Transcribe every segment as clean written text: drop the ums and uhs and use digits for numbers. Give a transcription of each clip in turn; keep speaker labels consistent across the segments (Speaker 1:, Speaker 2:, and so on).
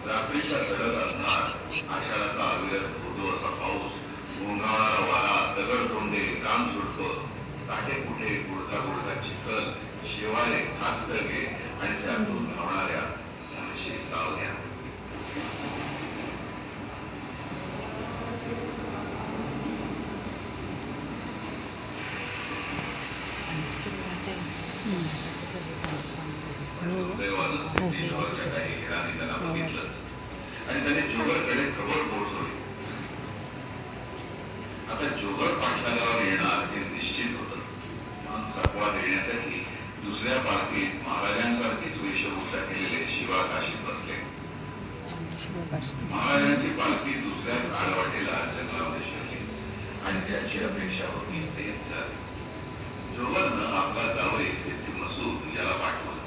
Speaker 1: रात्रीचा गडद अंधार, आषाढाचा अविरत होतो असा पाऊस, घोंघावणारा वारा, दगडधोंडे, काम झुडपं, काटेकुटे, गुडघा गुडघा चिखल, शेवाळे, खाचखळगे आणि त्यातून धावणाऱ्या 600 सावल्या. दुर्दैवानं सिडनी जोहरच्या काही हेरांनी त्याला बघितलंच आणि त्याने जोहरकडे खबर पोहोचवली. आता जोहर पाठलागावर येणार हे निश्चित होतं. मन चकवा देण्यासाठी दुसऱ्या पालखीत महाराजांसारखीच वेशभूषा केलेले शिवा काशीत बसले. महाराजांची पालखी दुसऱ्याच आडवाटेला जंगलामध्ये शिरली आणि त्याची अपेक्षा होती तेच झाले. जोहरनं आपला जावई सिद्धी मसूद याला पाठवलं.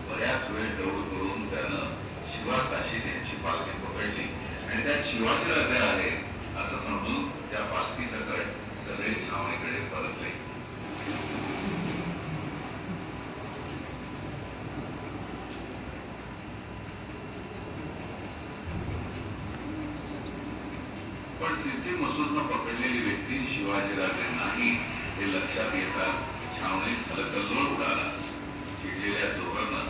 Speaker 1: बऱ्याच वेळ दौड करून त्यानं शिवा काशीद यांची पालखी पकडली आणि त्यात शिवाजी राजे आहे असं समजून त्या पालखी सकट सगळे छावणीकडे परतले. पण सिद्धी मसूदनं पकडलेली व्यक्ती शिवाजीराजे नाही हे लक्षात येताच छावणीत हलकल्लोळ उडाला. चिडलेल्या जोहरनं